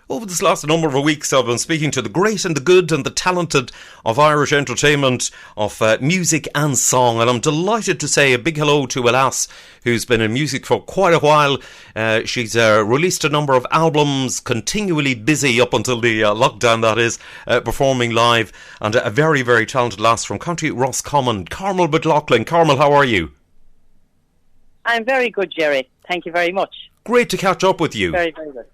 Over this last number of weeks, I've been speaking to the great and the good and the talented of Irish entertainment, of music and song. And I'm delighted to say a big hello to Lass, who's been in music for quite a while. She's released a number of albums, continually busy up until the lockdown, that is, performing live. And a very, very talented lass from County Roscommon, Carmel McLoughlin. Carmel, how are you? I'm very good, Jerry. Thank you very much. Great to catch up with you. Very, very good.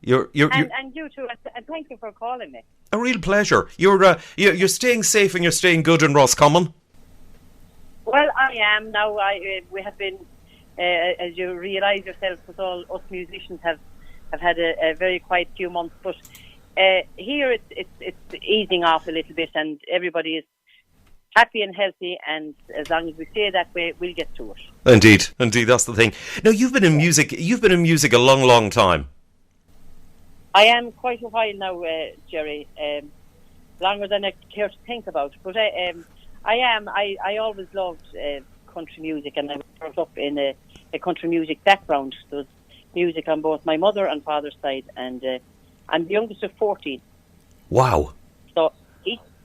You're and you too, and thank you for calling me. A real pleasure. You're staying safe and you're staying good in Roscommon. Well, I am now. We have been, as you realise yourself, with all us musicians have had a very quiet few months. But here it's easing off a little bit, and everybody is happy and healthy. And as long as we stay that way, we'll get through it. Indeed, that's the thing. Now you've been in music. You've been in music a long, long time. I am quite a while now, Jerry, longer than I care to think about. But I am. I always loved country music, and I was brought up in a country music background. There was music on both my mother and father's side, and I'm the youngest of 14. Wow. So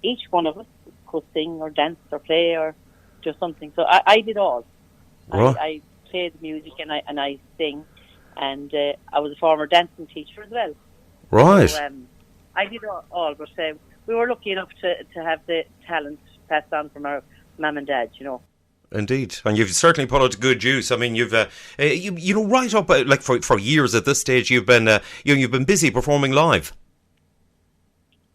each one of us could sing or dance or play or do something. So I did all. Right. I played the music and I sing, and I was a former dancing teacher as well. Right. So, I did all, but we were lucky enough to have the talent passed on from our mum and dad, you know. Indeed, and you've certainly put it to good use. I mean, you've you know, right up like for years at this stage, you've been you've been busy performing live.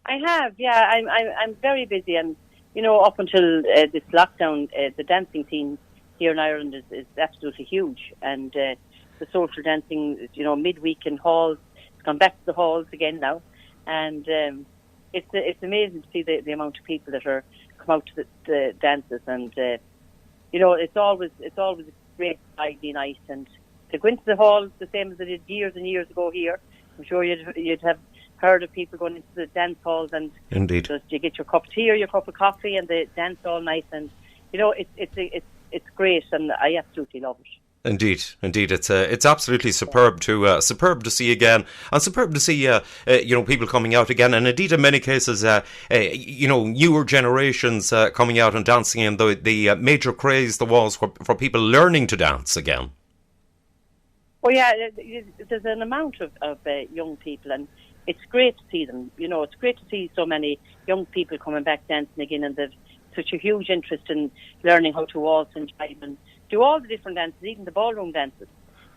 I have, yeah. I'm very busy, and you know, up until this lockdown, the dancing scene here in Ireland is absolutely huge, and the social dancing, you know, midweek in halls. Gone back to the halls again now, and it's amazing to see the amount of people that are come out to the dances, and you know, it's always a great Friday night, and to go into the halls the same as they did years and years ago here. I'm sure you'd have heard of people going into the dance halls, and indeed, just you get your cup of tea or your cup of coffee, and they dance all night, and you know, it's great, and I absolutely love it. Indeed, it's absolutely superb to see again, and superb to see you know, people coming out again, and indeed in many cases you know, newer generations coming out and dancing, and the major craze there was for people learning to dance again. Well, yeah, there's an amount of young people, and it's great to see them. You know, it's great to see so many young people coming back dancing again, and they've such a huge interest in learning how to waltz and jive and do all the different dances, even the ballroom dances.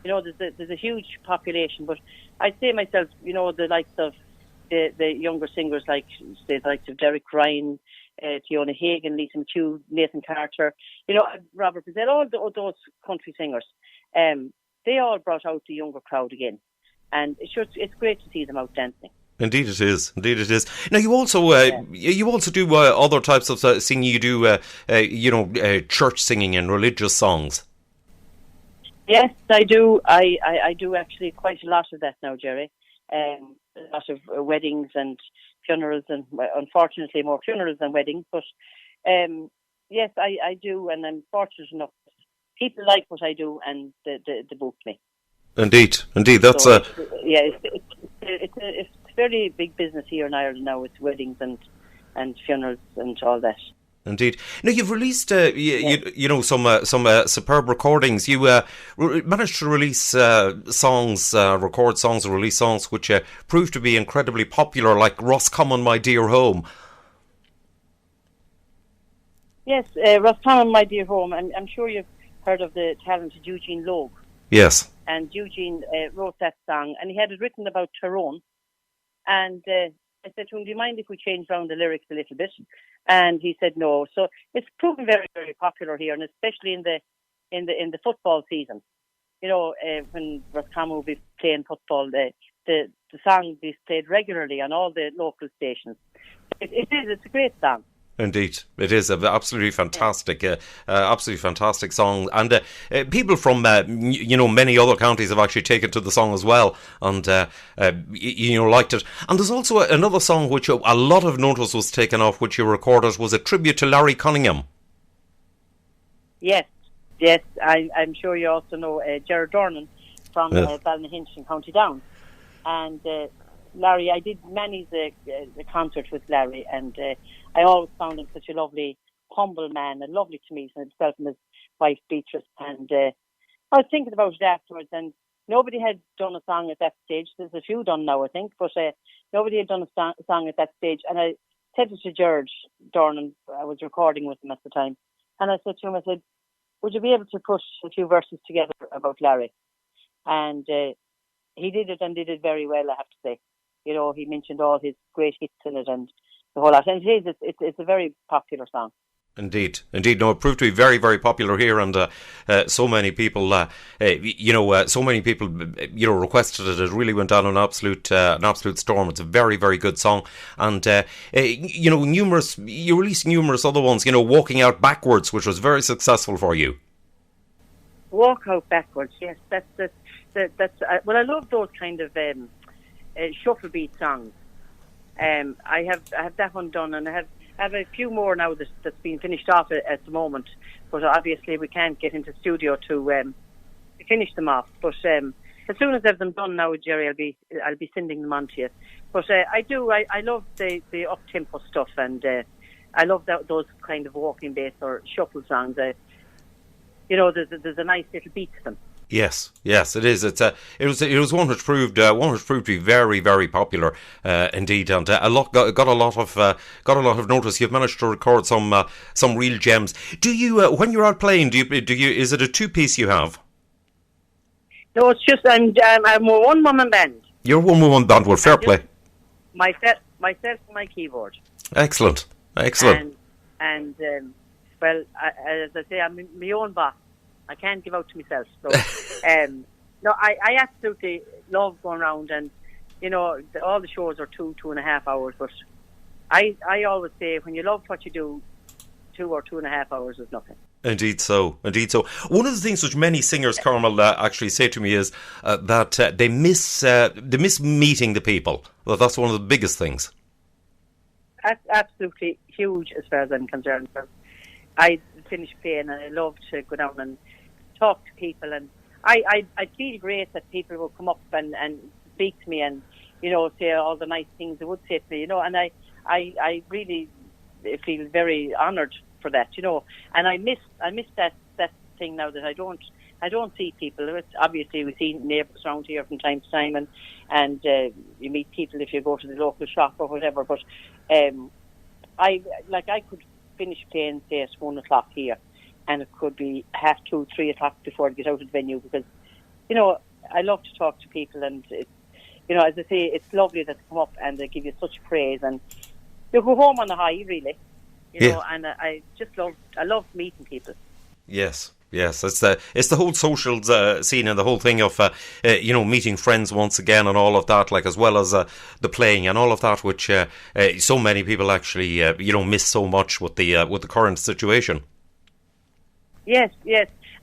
You know, there's a huge population, but I'd say myself, you know, the likes of the younger singers, like say the likes of Derek Ryan, Fiona Hagan, Lisa McHugh, Nathan Carter, you know, Robert Pizzell, all those country singers. They all brought out the younger crowd again, and it's great to see them out dancing. Indeed it is. Now you also do other types of singing. You do you know, church singing and religious songs. Yes, I do. I do actually quite a lot of that now, Jerry. A lot of weddings and funerals, and unfortunately more funerals than weddings. But yes, I do, and I'm fortunate enough. People like what I do, and they book me. Indeed. That's so, yeah. It's a very big business here in Ireland now. It's weddings and funerals and all that. Indeed. Now you've released, you know, some superb recordings. You managed to release songs, record songs, and release songs which proved to be incredibly popular, like Roscommon, My Dear Home. Yes, Roscommon, My Dear Home. I'm sure you've heard of the talented Eugene Logue. Yes. And Eugene wrote that song, and he had it written about Tyrone. And I said to him, do you mind if we change around the lyrics a little bit? And he said no. So it's proven very, very popular here, and especially in the football season. You know, when Roscommon will be playing football, the song will be played regularly on all the local stations. It's a great song. Indeed, it is an absolutely fantastic song, and people from you know, many other counties have actually taken to the song as well, and you know, liked it. And there's also another song which a lot of notice was taken off, which you recorded, was a tribute to Larry Cunningham. Yes, I'm sure you also know Gerard Dornan from Ballynahinch in County Down, and Larry, I did many the concerts with Larry, and I always found him such a lovely, humble man, and lovely to meet himself and his wife Beatrice. And I was thinking about it afterwards, and nobody had done a song at that stage. There's a few done now, I think, but nobody had done a song at that stage. And I said it to George Dornan, I was recording with him at the time, and I said to him, I said, would you be able to put a few verses together about Larry? And he did it, and did it very well, I have to say. You know, he mentioned all his great hits in it and the whole lot. And it's a very popular song. Indeed. No, it proved to be very, very popular here, and so many people, requested it. It really went down an absolute storm. It's a very, very good song, and you released numerous other ones. You know, Walking Out Backwards, which was very successful for you. Walk Out Backwards, yes, that's well, I love those kind of shuffle beat songs. I have that one done, and I have a few more now that's been finished off at the moment, but obviously we can't get into studio to finish them off. But as soon as I have them done now, Jerry, I'll be sending them on to you. But I love the up tempo stuff, and I love those kind of walking bass or shuffle songs. There's a nice little beat to them. Yes, it is. It was one which proved to be very, very popular indeed, and got a lot of notice. You've managed to record some real gems. Do you, when you're out playing, do you? Is it a 2-piece you have? No, it's just I'm a one-woman band. You're a one-woman band. Well, fair play. Myself and my keyboard. Excellent. And well, as I say, I'm my own boss. I can't give out to myself. So, no, I absolutely love going around, and all the shows are 2.5 hours. But I always say, when you love what you do, 2 or 2.5 hours is nothing. Indeed so. One of the things which many singers, Carmel, actually say to me is that they miss meeting the people. Well, that's one of the biggest things. That's absolutely huge as far as I'm concerned. I finish playing, and I love to go down and talk to people, and I feel great that people will come up and speak to me, and say all the nice things they would say to me, and I really feel very honoured for that, and I miss that thing now, that I don't see people. Obviously we see neighbours around here from time to time, and you meet people if you go to the local shop or whatever, but I could finish playing, say, at 1 o'clock here, and it could be 2:30, 3 o'clock before I get out of the venue, because I love to talk to people, and it's, as I say, it's lovely that they come up and they give you such praise, and you go home on a high, really, and I love meeting people. Yes, it's the whole social scene, and the whole thing of meeting friends once again, and all of that, like, as well as the playing and all of that, which so many people actually miss so much with the current situation. Yes,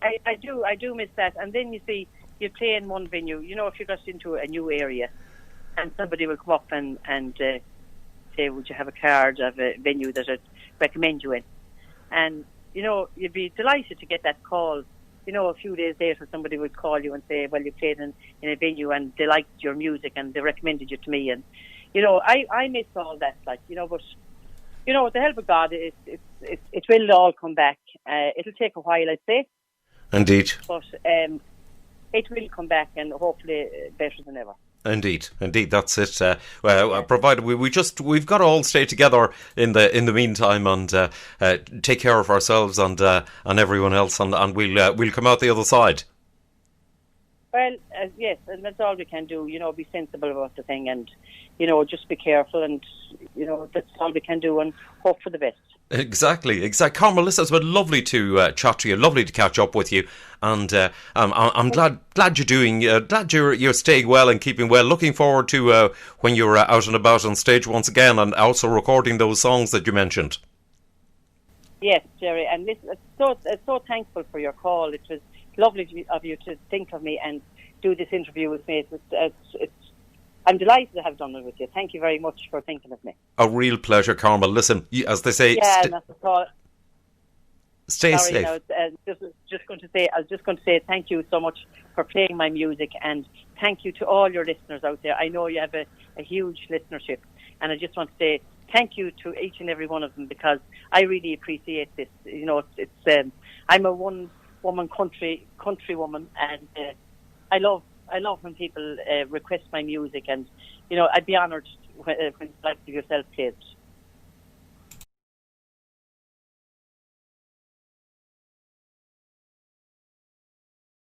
I do miss that. And then you see, you play in one venue. If you got into a new area, and somebody will come up and say, would you have a card of a venue that I'd recommend you in? And you'd be delighted to get that call. A few days later, somebody would call you and say, well, you played in a venue and they liked your music and they recommended you to me. And, I miss all that, but, with the help of God, it will all come back. It'll take a while, I'd say. Indeed. But it will come back, and hopefully better than ever. Indeed, that's it. Provided we've got to all stay together in the meantime, and take care of ourselves and everyone else, and we'll come out the other side. Well, yes, and that's all we can do. Be sensible about the thing, and just be careful, and that's all we can do, and hope for the best. Exactly. Carmel, listen, it's been lovely to chat to you, lovely to catch up with you, and I'm glad you're staying well and keeping well. Looking forward to when you're out and about on stage once again, and also recording those songs that you mentioned. Yes, Jerry, and listen, it's so thankful for your call. It was lovely of you to think of me and do this interview with me. I'm delighted to have done it with you. Thank you very much for thinking of me. A real pleasure, Carmel. Listen, as they say... Yeah, that's all. Stay Sorry, safe. no, just going to say, I was just going to say thank you so much for playing my music, and thank you to all your listeners out there. I know you have a huge listenership, and I just want to say thank you to each and every one of them, because I really appreciate this. You know, I'm a one-woman country woman, and I love when people request my music, and you know, I'd be honoured when like yourself plays it.